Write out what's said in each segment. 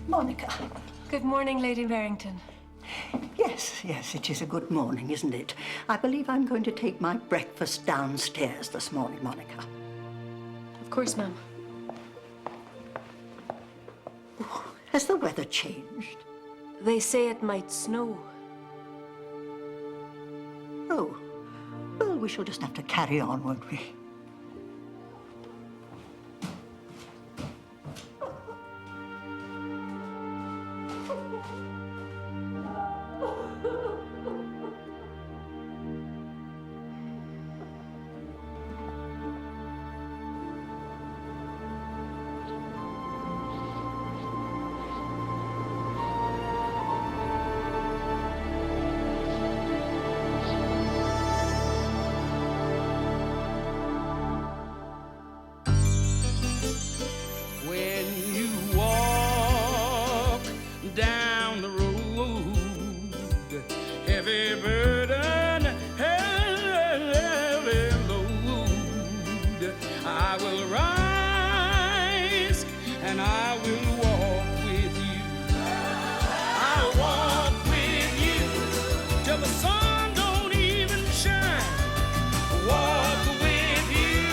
Monica. Good morning, Lady Barrington. Yes, it is a good morning, isn't it? I believe I'm going to take my breakfast downstairs this morning, Monica. Of course, ma'am. Has the weather changed? They say it might snow. Oh, well, we shall just have to carry on, won't we? When you walk down the road, heavy burden, heavy load, I will rise and I will walk with you. I'll walk with you till the sun don't even shine. Walk with you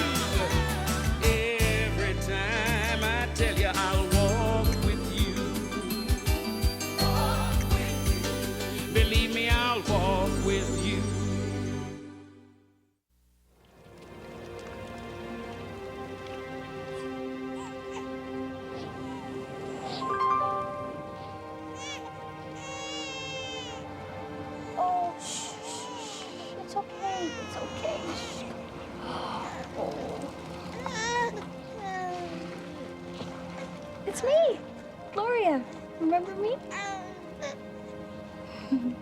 every time. I tell you, I'll walk with you. Walk with you. Believe me, I'll walk with you. Oh, shh. It's okay. It's okay. Shh. It's me, Gloria. Remember me? Wow. You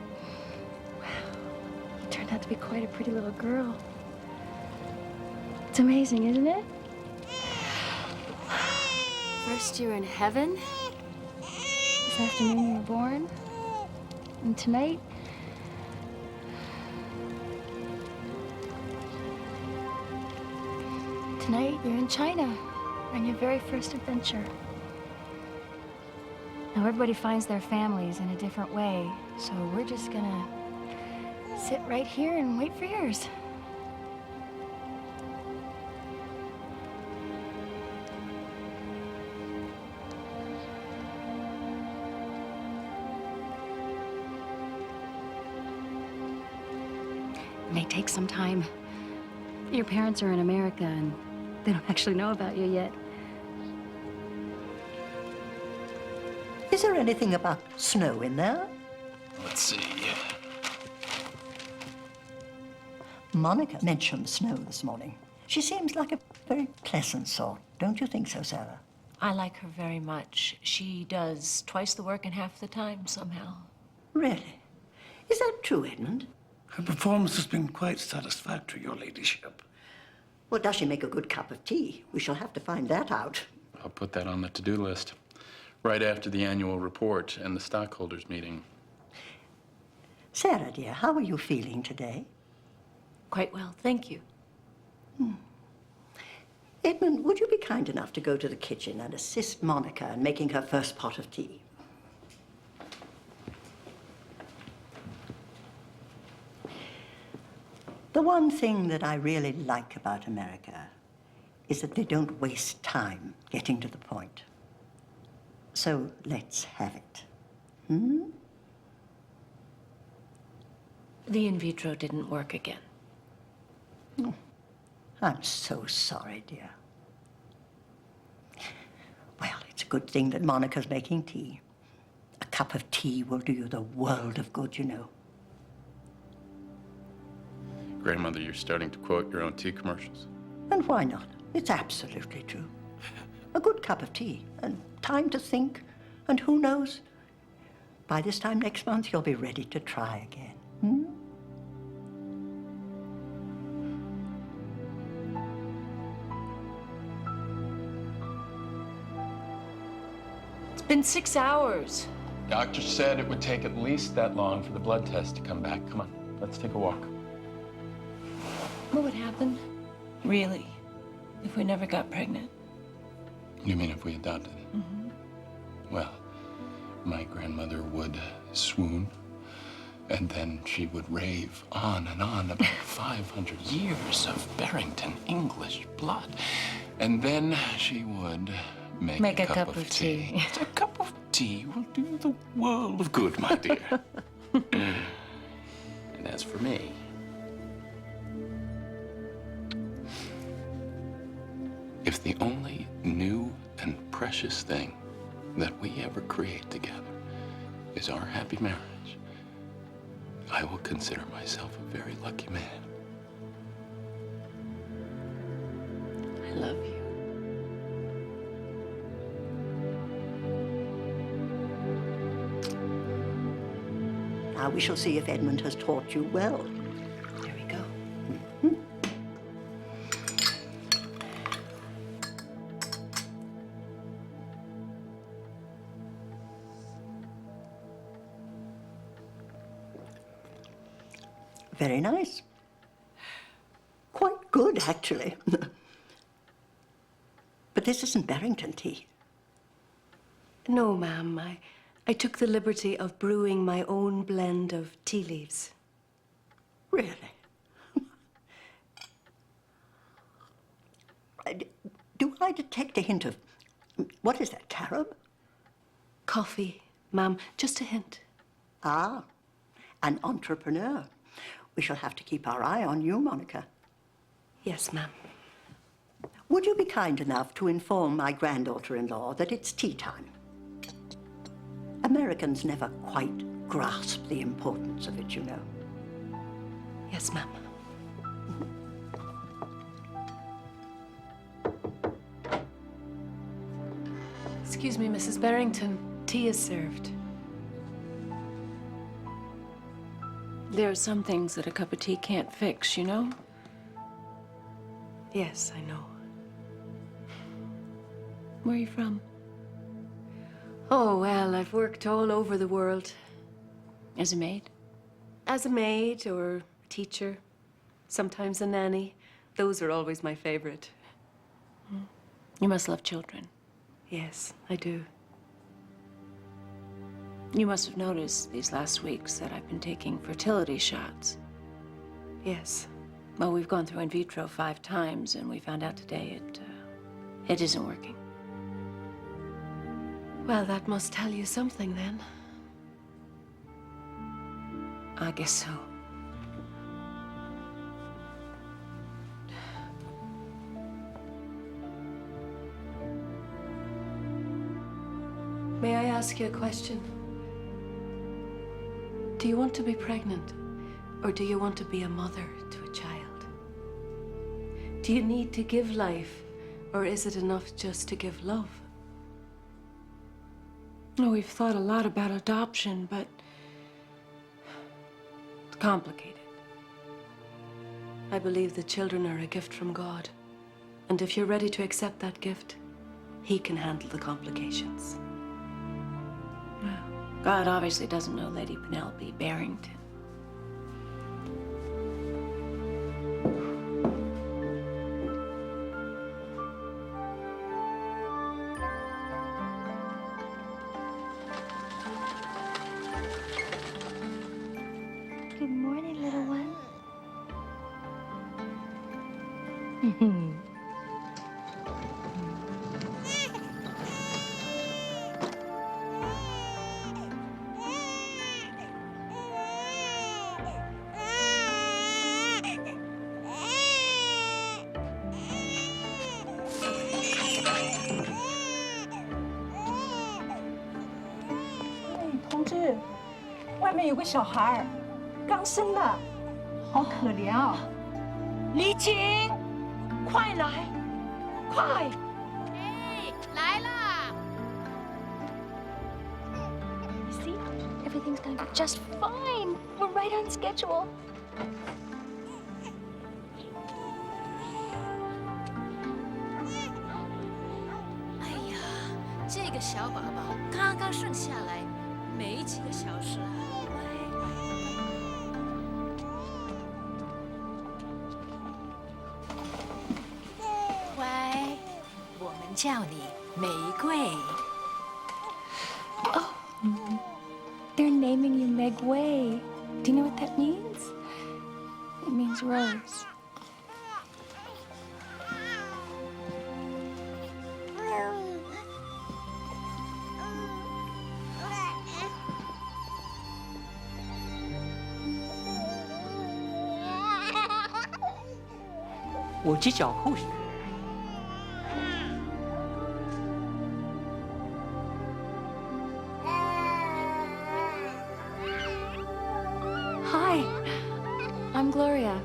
turned out to be quite a pretty little girl. It's amazing, isn't it? First you were in heaven? This afternoon you were born. And tonight, you're in China on your very first adventure. Now everybody finds their families in a different way, so we're just gonna sit right here and wait for yours. It may take some time. Your parents are in America and they don't actually know about you yet. Is there anything about snow in there? Let's see. Monica mentioned snow this morning. She seems like a very pleasant sort. Don't you think so, Sarah? I like her very much. She does twice the work in half the time, somehow. Really? Is that true, Edmund? Her performance has been quite satisfactory, Your Ladyship. Well, does she make a good cup of tea? We shall have to find that out. I'll put that on the to-do list. Right after the annual report and the stockholders meeting. Sarah, dear, how are you feeling today? Quite well, thank you. Edmund, would you be kind enough to go to the kitchen and assist Monica in making her first pot of tea? The one thing that I really like about America is that they don't waste time getting to the point. So let's have it. The in vitro didn't work again. Oh, I'm so sorry, dear. Well, it's a good thing that Monica's making tea. A cup of tea will do you the world of good, you know. Grandmother, you're starting to quote your own tea commercials. And why not? It's absolutely true. A good cup of tea and time to think, and who knows, by this time next month you'll be ready to try again. It's been 6 hours. Doctor said it would take at least that long for the blood test to come back. Come on, let's take a walk. What would happen, really, if we never got pregnant? You mean if we adopted? Mm-hmm. Well, my grandmother would swoon, and then she would rave on and on about 500 years of Barrington English blood. And then she would make a cup of tea. A cup of tea will do the world of good, my dear. And as for me, if the only new and precious thing that we ever create together is our happy marriage, I will consider myself a very lucky man. I love you. Now we shall see if Edmund has taught you well. There we go. Very nice. Quite good, actually. But this isn't Barrington tea. No, ma'am. I took the liberty of brewing my own blend of tea leaves. Really? Do I detect a hint of, what is that, carob? Coffee, ma'am. Just a hint. Ah, an entrepreneur. We shall have to keep our eye on you, Monica. Yes, ma'am. Would you be kind enough to inform my granddaughter-in-law that it's tea time? Americans never quite grasp the importance of it, you know. Yes, ma'am. Excuse me, Mrs. Barrington. Tea is served. There are some things that a cup of tea can't fix, you know? Yes, I know. Where are you from? Oh, well, I've worked all over the world. As a maid? As a maid or a teacher, sometimes a nanny. Those are always my favorite. You must love children. Yes, I do. You must have noticed these last weeks that I've been taking fertility shots. Yes. Well, we've gone through in vitro 5 times, and we found out today it isn't working. Well, that must tell you something then. I guess so. May I ask you a question? Do you want to be pregnant, or do you want to be a mother to a child? Do you need to give life, or is it enough just to give love? Oh, we've thought a lot about adoption, but it's complicated. I believe that children are a gift from God, and if you're ready to accept that gift, He can handle the complications. Well, God obviously doesn't know Lady Penelope Barrington. Good morning, little one.哎，同志，外面有个小孩儿，刚生的，好可怜啊！李锦，快来，快！哎，来啦！ See? Everything's gonna be just fine. We're right on schedule. 哎呀，这个小宝宝刚刚生下来，没几个小时啊。乖，我们叫你玫瑰。Oh, naming you Meg Way. Do you know what that means? It means rose. Hi, I'm Gloria.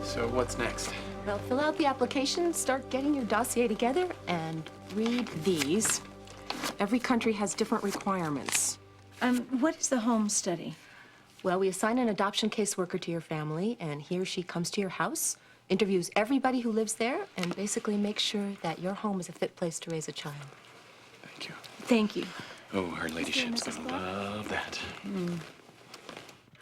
So what's next? Well, fill out the application, start getting your dossier together, and read these. Every country has different requirements. What is the home study? Well, we assign an adoption caseworker to your family, and he or she comes to your house, interviews everybody who lives there, and basically makes sure that your home is a fit place to raise a child. Thank you. Thank you. Oh, her ladyship's gonna love that.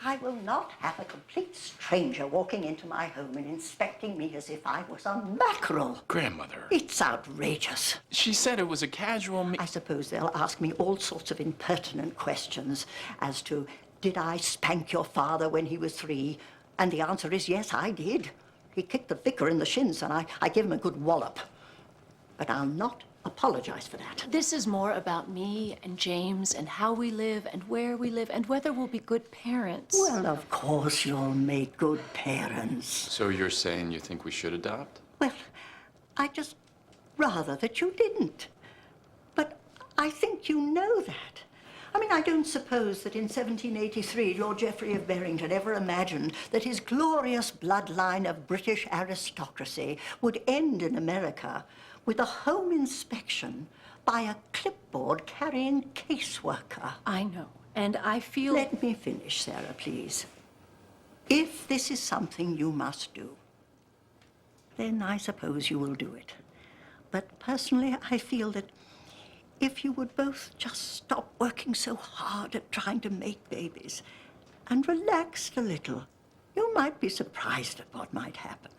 I will not have a complete stranger walking into my home and inspecting me as if I was a mackerel. Grandmother. It's outrageous. She said it was a casual I suppose they'll ask me all sorts of impertinent questions as to, did I spank your father when he was 3? And the answer is yes, I did. He kicked the vicar in the shins and I gave him a good wallop. But I'll not apologize for that. This is more about me and James and how we live and where we live and whether we'll be good parents. Well, of course you'll make good parents. So you're saying you think we should adopt? Well, I just rather that you didn't. But I think you know that. I mean, I don't suppose that in 1783 Lord Geoffrey of Barrington ever imagined that his glorious bloodline of British aristocracy would end in America with a home inspection by a clipboard carrying caseworker. I know, and I feel... Let me finish, Sarah, please. If this is something you must do, then I suppose you will do it. But personally, I feel that if you would both just stop working so hard at trying to make babies and relax a little, you might be surprised at what might happen.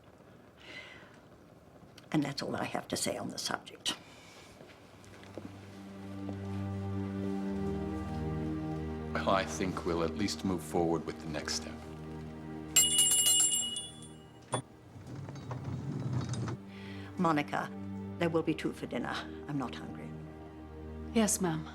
And that's all I have to say on the subject. Well, I think we'll at least move forward with the next step. Monica, there will be 2 for dinner. I'm not hungry. Yes, ma'am.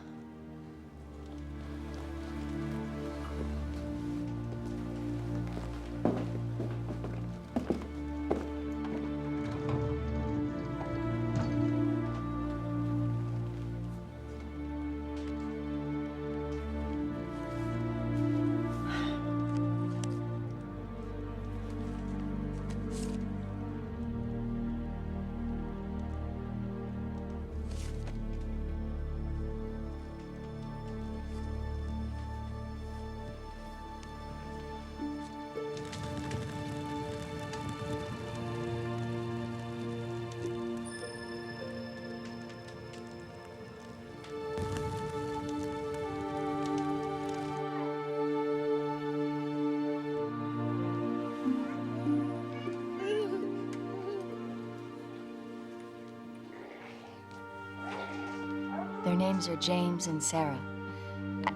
Their names are James and Sarah.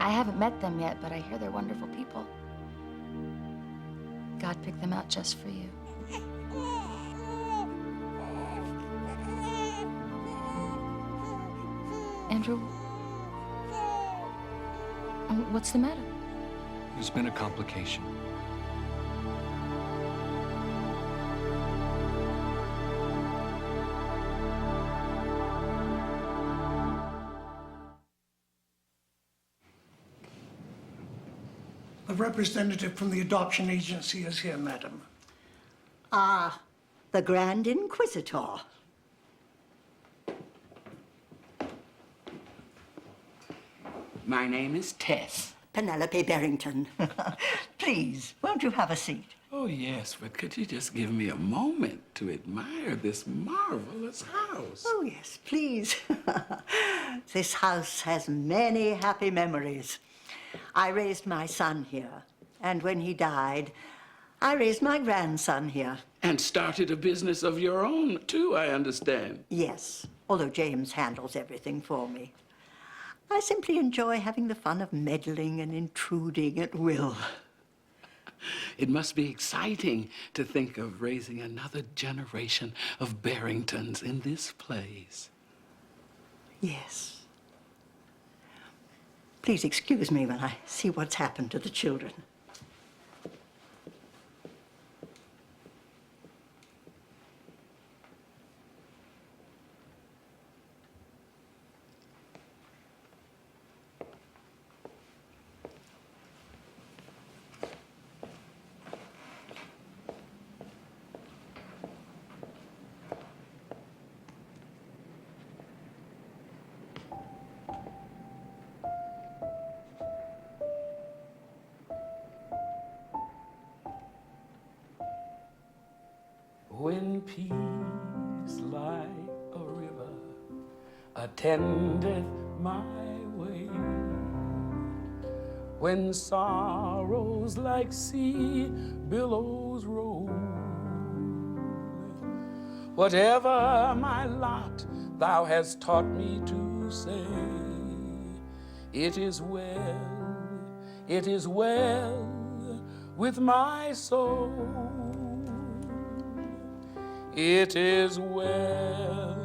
I haven't met them yet, but I hear they're wonderful people. God picked them out just for you. Andrew, what's the matter? There's been a complication. The representative from the adoption agency is here, madam. Ah, the Grand Inquisitor. My name is Tess. Penelope Barrington. Please, won't you have a seat? Oh, yes, but could you just give me a moment to admire this marvelous house? Oh, yes, please. This house has many happy memories. I raised my son here, and when he died, I raised my grandson here. And started a business of your own, too, I understand. Yes, although James handles everything for me. I simply enjoy having the fun of meddling and intruding at will. It must be exciting to think of raising another generation of Barringtons in this place. Yes. Please excuse me when I see what's happened to the children. When peace like a river attendeth my way, when sorrows like sea billows roll, whatever my lot thou hast taught me to say, it is well with my soul. It is well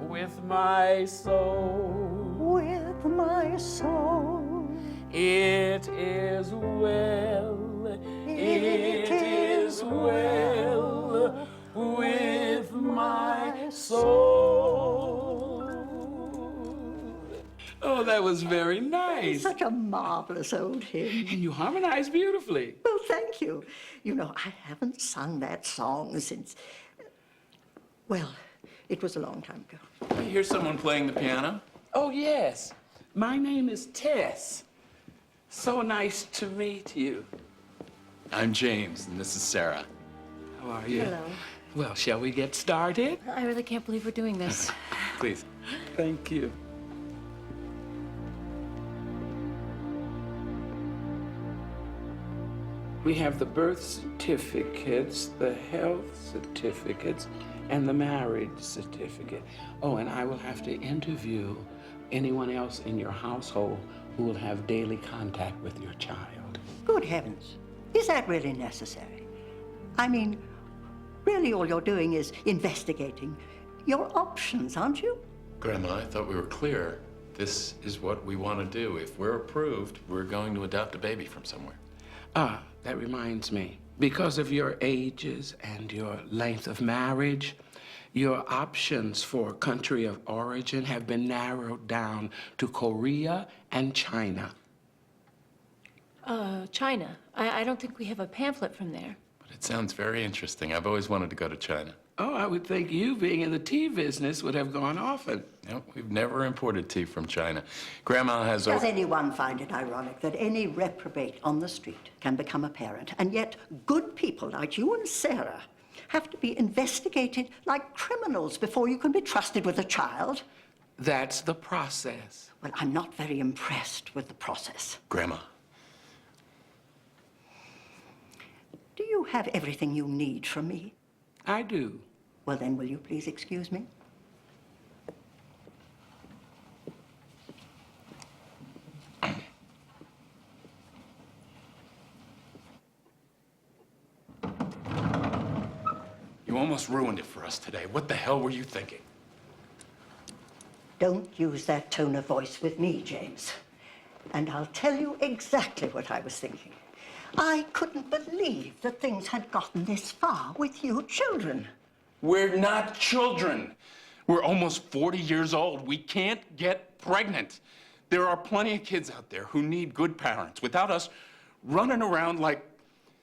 with my soul. With my soul. It is well. It is well with my soul. Oh, that was very nice. Such a marvelous old hymn. And you harmonized beautifully. Well, thank you. You know, I haven't sung that song since, well, it was a long time ago. I hear someone playing the piano. Oh, yes. My name is Tess. So nice to meet you. I'm James, and this is Sarah. How are you? Hello. Well, shall we get started? I really can't believe we're doing this. Please. Thank you. We have the birth certificates, the health certificates, and the marriage certificate. Oh, and I will have to interview anyone else in your household who will have daily contact with your child. Good heavens. Is that really necessary? I mean, really all you're doing is investigating your options, aren't you? Grandma, I thought we were clear. This is what we want to do. If we're approved, we're going to adopt a baby from somewhere. Ah, that reminds me. Because of your ages and your length of marriage, your options for country of origin have been narrowed down to Korea and China. China. I don't think we have a pamphlet from there. But it sounds very interesting. I've always wanted to go to China. Oh, I would think you, being in the tea business, would have gone often. No, we've never imported tea from China. Grandma has... Does anyone find it ironic that any reprobate on the street can become a parent, and yet good people like you and Sarah have to be investigated like criminals before you can be trusted with a child? That's the process. Well, I'm not very impressed with the process. Grandma. Do you have everything you need from me? I do. Well, then, will you please excuse me? You almost ruined it for us today. What the hell were you thinking? Don't use that tone of voice with me, James. And I'll tell you exactly what I was thinking. I couldn't believe that things had gotten this far with you children. We're not children. We're almost 40 years old. We can't get pregnant. There are plenty of kids out there who need good parents without us running around like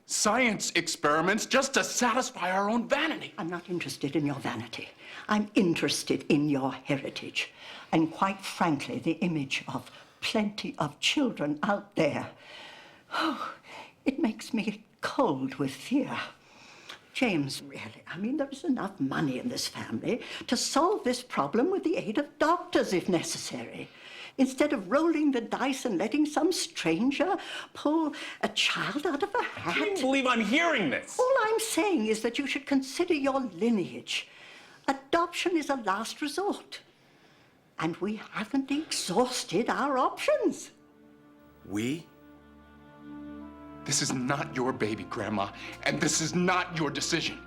science experiments just to satisfy our own vanity. I'm not interested in your vanity. I'm interested in your heritage. And quite frankly, the image of plenty of children out there. Oh, it makes me cold with fear. James, really, I mean, there is enough money in this family to solve this problem with the aid of doctors if necessary. instead of rolling the dice and letting some stranger pull a child out of a hat. I can't believe I'm hearing this. All I'm saying is that you should consider your lineage. Adoption is a last resort. And we haven't exhausted our options. We? This is not your baby, Grandma, and this is not your decision.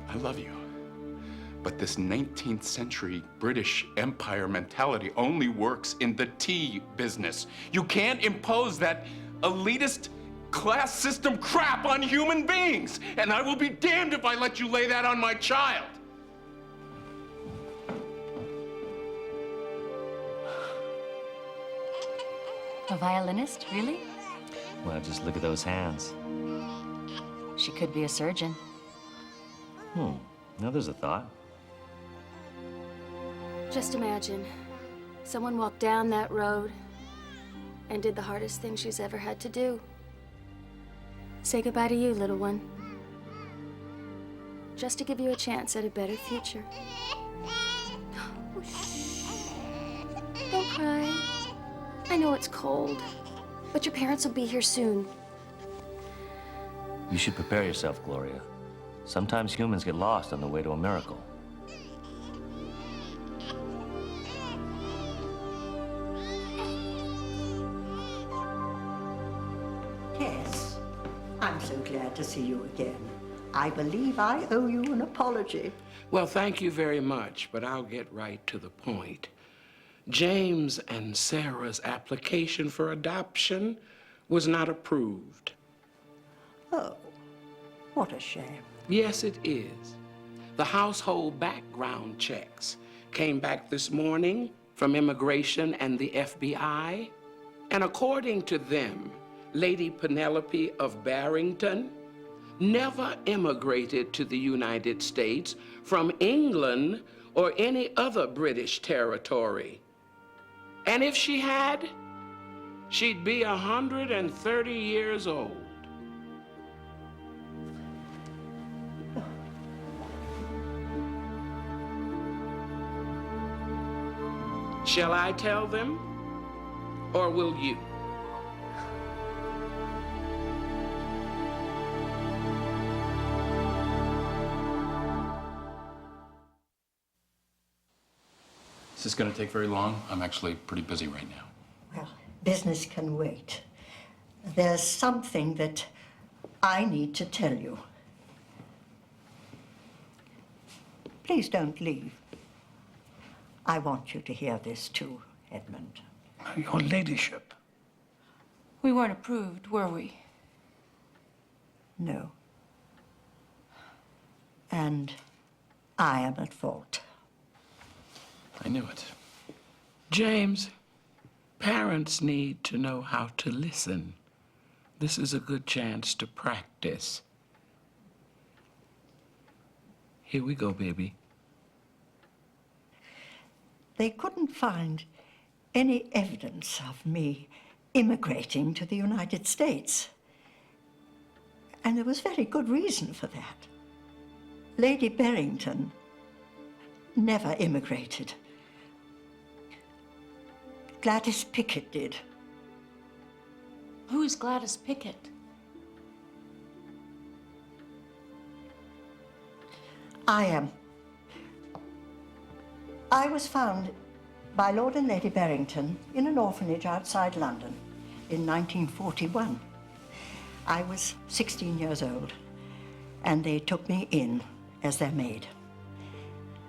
I love you, but this 19th century British Empire mentality only works in the tea business. You can't impose that elitist class system crap on human beings, and I will be damned if I let you lay that on my child. A violinist, really? Well, just look at those hands. She could be a surgeon. Now there's a thought. Just imagine, someone walked down that road and did the hardest thing she's ever had to do. Say goodbye to you, little one. Just to give you a chance at a better future. Oh, shh. Don't cry. I know it's cold, but your parents will be here soon. You should prepare yourself, Gloria. Sometimes humans get lost on the way to a miracle. Yes, I'm so glad to see you again. I believe I owe you an apology. Well, thank you very much, but I'll get right to the point. James and Sarah's application for adoption was not approved. Oh, what a shame. Yes, it is. The household background checks came back this morning from Immigration and the FBI. And according to them, Lady Penelope of Barrington never immigrated to the United States from England or any other British territory. And if she had, she'd be 130 years old. Shall I tell them, or will you? Is this going to take very long? I'm actually pretty busy right now. Well, business can wait. There's something that I need to tell you. Please don't leave. I want you to hear this too, Edmund. Your ladyship. We weren't approved, were we? No. And I am at fault. I knew it. James, parents need to know how to listen. This is a good chance to practice. Here we go, baby. They couldn't find any evidence of me immigrating to the United States. And there was very good reason for that. Lady Barrington never immigrated. Gladys Pickett did. Who is Gladys Pickett? I was found by Lord and Lady Barrington in an orphanage outside London in 1941. I was 16 years old, and they took me in as their maid.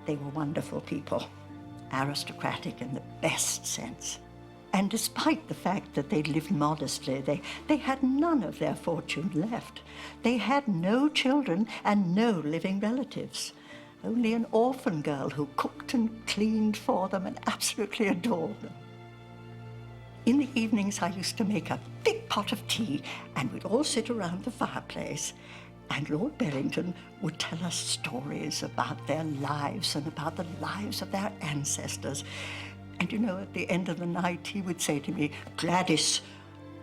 They were wonderful people, aristocratic in the best sense. And despite the fact that they'd lived modestly, they had none of their fortune left. They had no children and no living relatives. Only an orphan girl who cooked and cleaned for them and absolutely adored them. In the evenings, I used to make a big pot of tea, and we'd all sit around the fireplace, and Lord Barrington would tell us stories about their lives and about the lives of their ancestors. And you know, at the end of the night, he would say to me, "Gladys,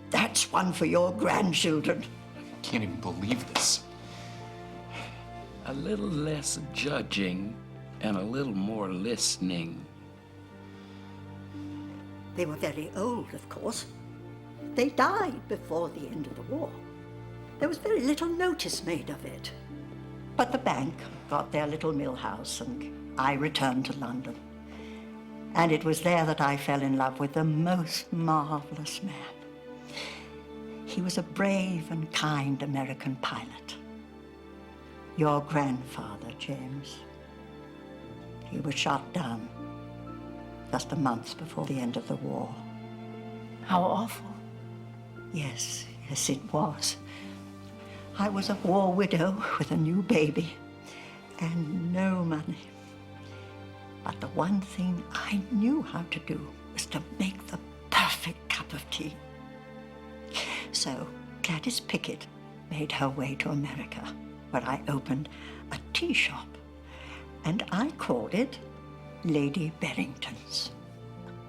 that's one for your grandchildren." I can't even believe this. A little less judging and a little more listening. They were very old, of course. They died before the end of the war. There was very little notice made of it. But the bank got their little mill house, and I returned to London. And it was there that I fell in love with the most marvelous man. He was a brave and kind American pilot. Your grandfather, James. He was shot down just a month before the end of the war. How awful. Yes, yes, it was. I was a war widow with a new baby and no money. But the one thing I knew how to do was to make the perfect cup of tea. So Gladys Pickett made her way to America, where I opened a tea shop. And I called it Lady Berrington's.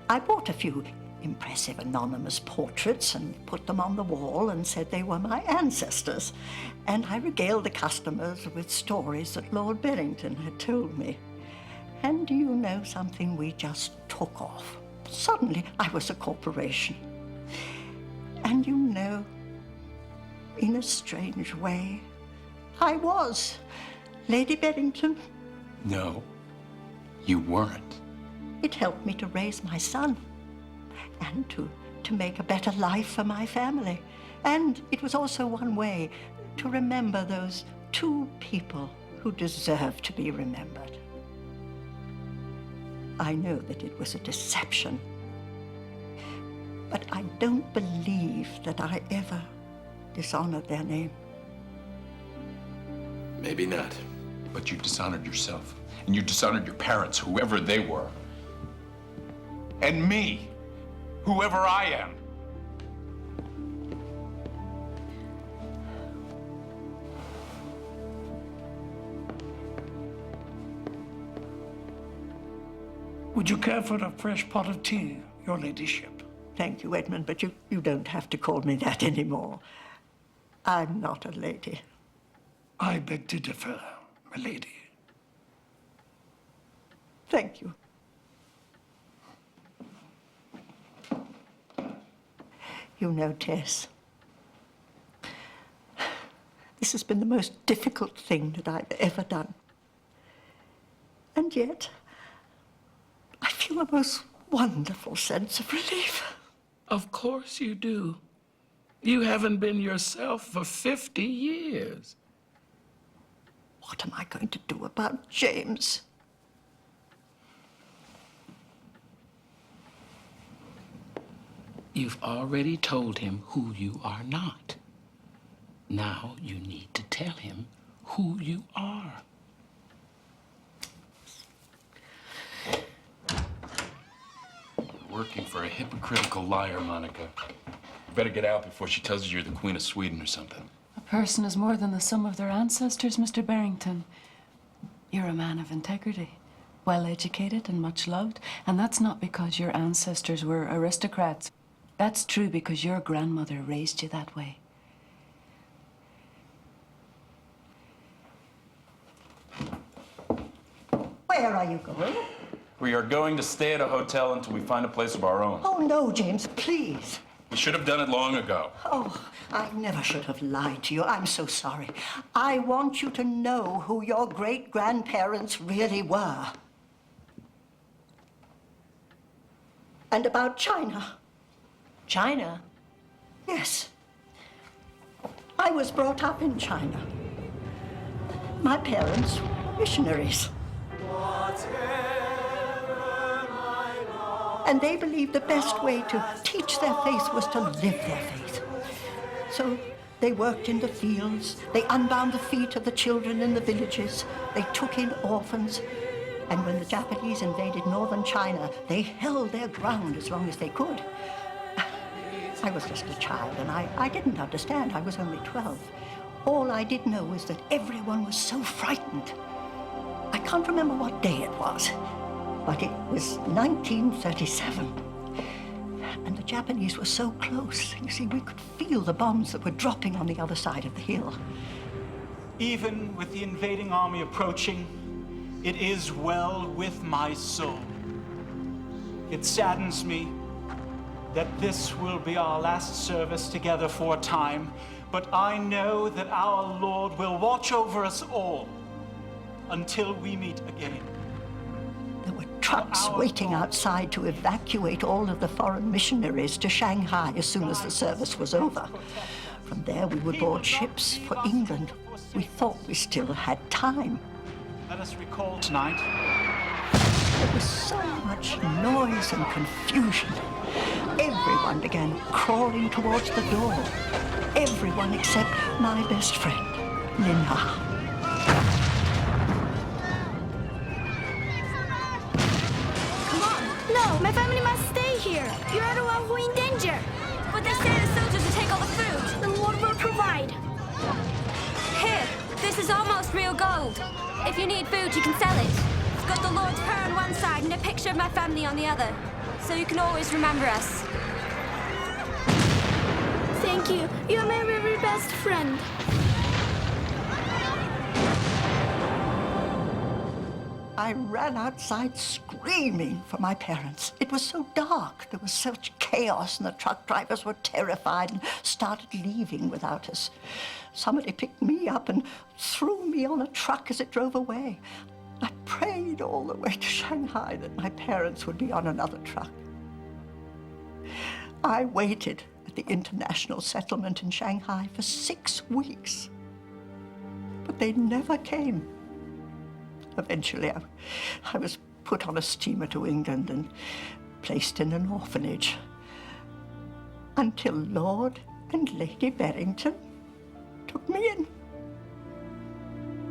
I bought a few impressive anonymous portraits and put them on the wall and said they were my ancestors. And I regaled the customers with stories that Lord Berrington had told me. And do you know something? We just took off. Suddenly, I was a corporation. And you know, in a strange way, I was Lady Berrington. No, you weren't. It helped me to raise my son and to make a better life for my family. And it was also one way to remember those two people who deserve to be remembered. I know that it was a deception, but I don't believe that I ever dishonored their name. Maybe not, but you dishonored yourself, and you dishonored your parents, whoever they were. And me, whoever I am. Would you care for a fresh pot of tea, your ladyship? Thank you, Edmund, but you don't have to call me that anymore. I'm not a lady. I beg to differ, my lady. Thank you. You know, Tess, this has been the most difficult thing that I've ever done. And yet, I feel a most wonderful sense of relief. Of course you do. You haven't been yourself for 50 years. What am I going to do about James? You've already told him who you are not. Now you need to tell him who you are. Working for a hypocritical liar, Monica. You better get out before she tells you you're the Queen of Sweden or something. A person is more than the sum of their ancestors, Mr. Barrington. You're a man of integrity, well-educated and much loved, and that's not because your ancestors were aristocrats. That's true because your grandmother raised you that way. Where are you going? We are going to stay at a hotel until we find a place of our own. Oh, no, James, please. We should have done it long ago. Oh, I never should have lied to you. I'm so sorry. I want you to know who your great-grandparents really were. And about China. China? Yes. I was brought up in China. My parents were missionaries. And they believed the best way to teach their faith was to live their faith. So they worked in the fields, they unbound the feet of the children in the villages, they took in orphans, and when the Japanese invaded northern China, they held their ground as long as they could. I was just a child, and I didn't understand. I was only 12. All I did know was that everyone was so frightened. I can't remember what day it was, but it was 1937. And the Japanese were so close. You see, we could feel the bombs that were dropping on the other side of the hill. Even with the invading army approaching, It is well with my soul. It saddens me that this will be our last service together for a time, but I know that our Lord will watch over us all until we meet again. There were trucks waiting outside to evacuate all of the foreign missionaries to Shanghai as soon as the service was over. From there, we would board ships for England. We thought we still had time. Let us recall tonight. There was so much noise and confusion. Everyone began crawling towards the door. Everyone except my best friend, Nina. No, my family must stay here. You are the one who in danger. But they say the soldiers will take all the food. The Lord will provide. Here, this is almost real gold. If you need food, you can sell it. It's got the Lord's Prayer on one side and a picture of my family on the other. So you can always remember us. Thank you. You are my very best friend. I ran outside screaming for my parents. It was so dark. There was such chaos, and the truck drivers were terrified and started leaving without us. Somebody picked me up and threw me on a truck as it drove away. I prayed all the way to Shanghai that my parents would be on another truck. I waited at the international settlement in Shanghai for 6 weeks, but they never came. Eventually, I was put on a steamer to England and placed in an orphanage until Lord and Lady Barrington took me in.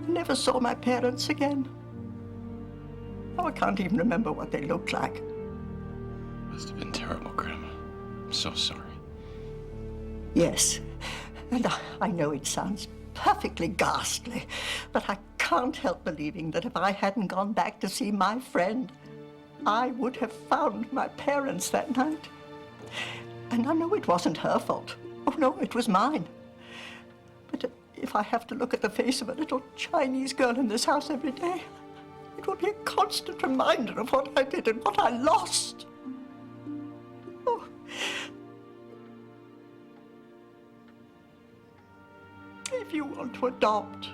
I never saw my parents again. Oh, I can't even remember what they looked like. Must have been terrible, Grandma. I'm so sorry. Yes, and I know it sounds perfectly ghastly, but I can't help believing that if I hadn't gone back to see my friend, I would have found my parents that night. And I know it wasn't her fault. Oh, no, it was mine. But if I have to look at the face of a little Chinese girl in this house every day, it will be a constant reminder of what I did and what I lost. Oh. If you want to adopt,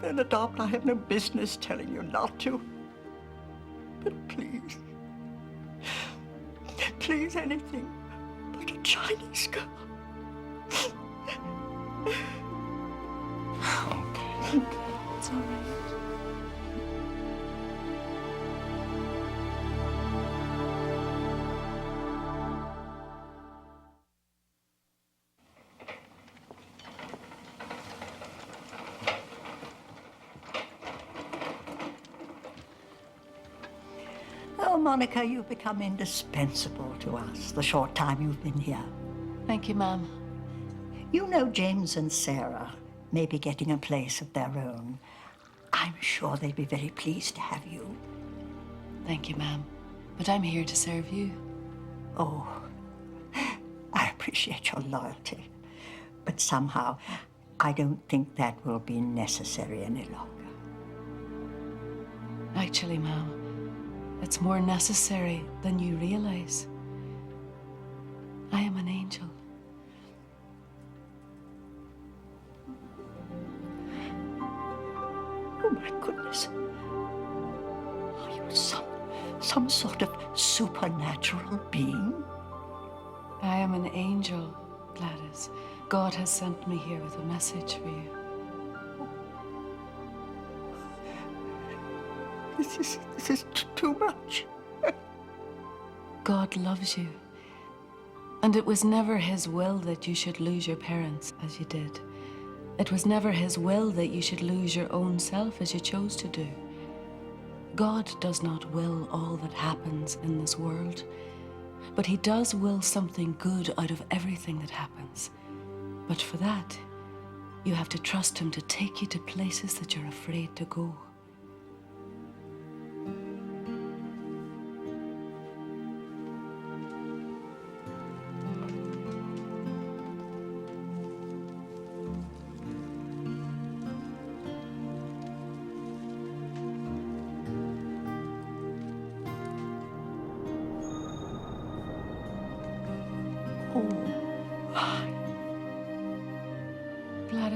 then adopt. I have no business telling you not to. But please, please, anything but a Chinese girl. Okay. It's all right. Oh, Monica, you've become indispensable to us the short time you've been here. Thank you, ma'am. You know James and Sarah may be getting a place of their own. I'm sure they'd be very pleased to have you. Thank you, ma'am. But I'm here to serve you. Oh, I appreciate your loyalty. But somehow, I don't think that will be necessary any longer. Actually, ma'am, it's more necessary than you realize. I am an angel. Oh, my goodness. Are you some sort of supernatural being? I am an angel, Gladys. God has sent me here with a message for you. This is too much. God loves you. And it was never his will that you should lose your parents as you did. It was never his will that you should lose your own self as you chose to do. God does not will all that happens in this world, but he does will something good out of everything that happens. But for that, you have to trust him to take you to places that you're afraid to go.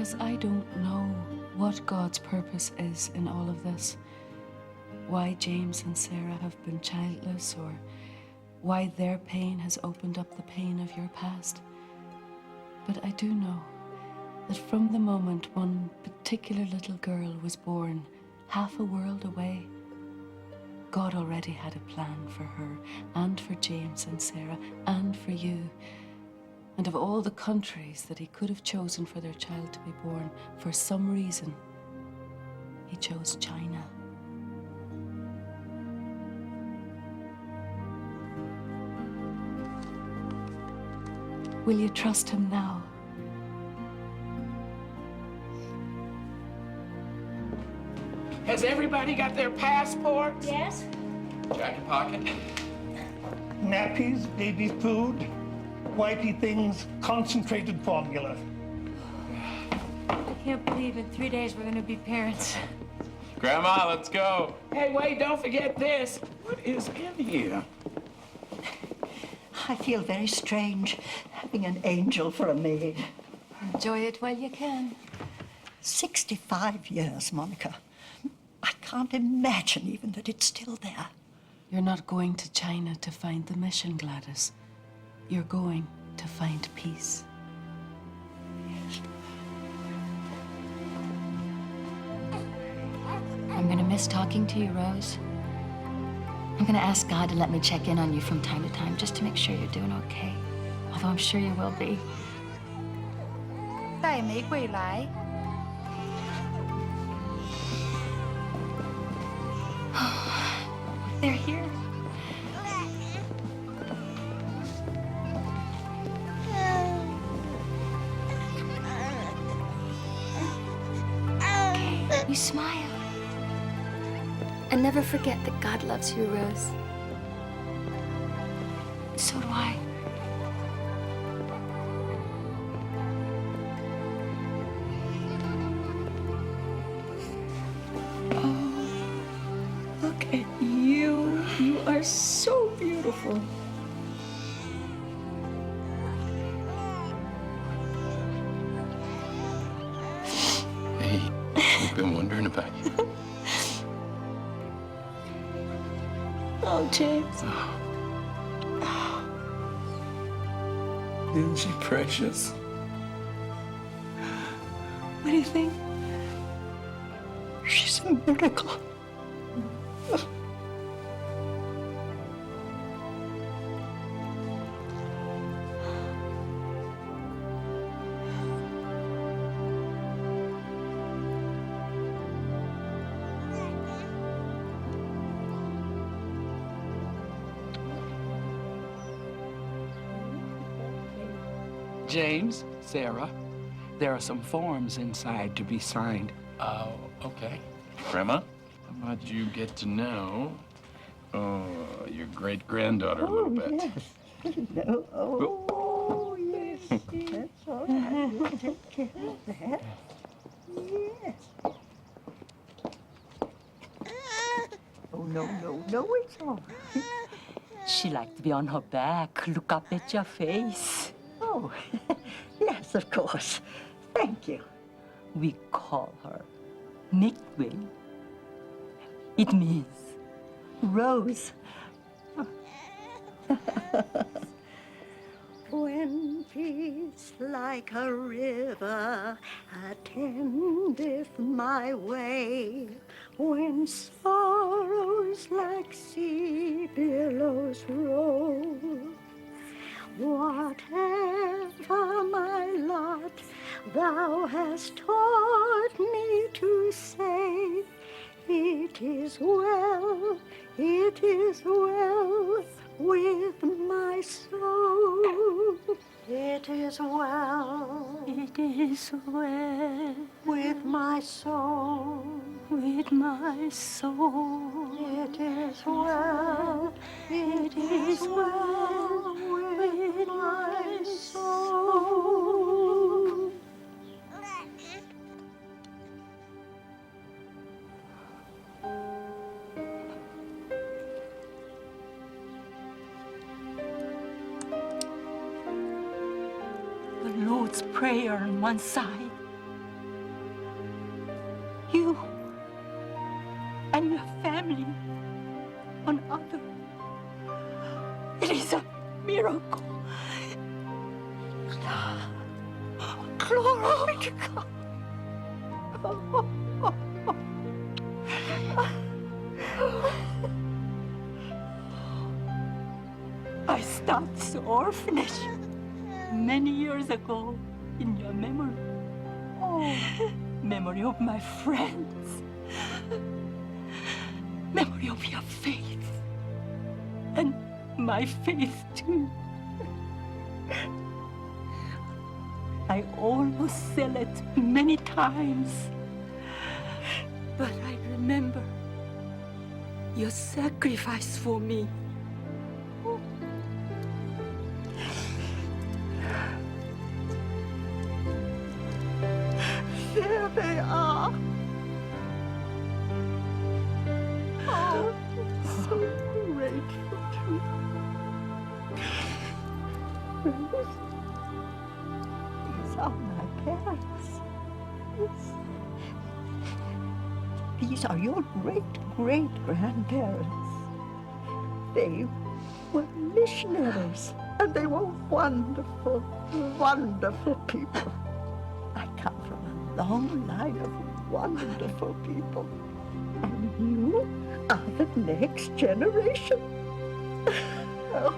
Gladys, I don't know what God's purpose is in all of this. Why James and Sarah have been childless, or why their pain has opened up the pain of your past. But I do know that from the moment one particular little girl was born, half a world away, God already had a plan for her, and for James and Sarah, and for you. And of all the countries that he could have chosen for their child to be born, for some reason, he chose China. Will you trust him now? Has everybody got their passports? Yes. Jacket pocket. Nappies, baby food, wipey things, concentrated formula. I can't believe in 3 days we're gonna be parents. Grandma, let's go. Hey, wait, don't forget this. What is in here? I feel very strange having an angel for a maid. Enjoy it while you can. 65 years, Monica. I can't imagine even that it's still there. You're not going to China to find the mission, Gladys. You're going to find peace. I'm gonna miss talking to you, Rose. I'm gonna ask God to let me check in on you from time to time, just to make sure you're doing okay. Although I'm sure you will be. 带玫瑰来。 They're here. Okay, you smile. And never forget that God loves you, Rose. So do I. Look at you. You are so beautiful. Hey, we've been wondering about you. Oh, James. Isn't she precious? What do you think? She's a miracle. James, Sarah, there are some forms inside to be signed. Oh, okay. Grandma, how about you get to know your great-granddaughter a little bit? Yes. No. Oh, yes. That's all right. We'll take care of that. Yes. Oh, no, it's all right. She liked to be on her back, look up at your face. Oh, yes, of course. Thank you. We call her Mikwi. It means Rose. When peace like a river attendeth my way, when sorrows like sea billows roll, whatever my lot, thou hast taught me to say, it is well with my soul. It is well with my soul. with my soul. It is well with my soul. The Lord's Prayer on one side, You and your family on other. It is a miracle. Glory to God. I started the orphanage many years ago in your memory. Memory of my friends. Memory of your faith. And my faith too. I almost sell it many times. But I remember your sacrifice for me. There they are. Oh, I'm so grateful to you. These are my parents. Yes. These are your great-great-grandparents. They were missionaries, and they were wonderful, wonderful people. I come from a long line of wonderful people, and you are the next generation. Oh.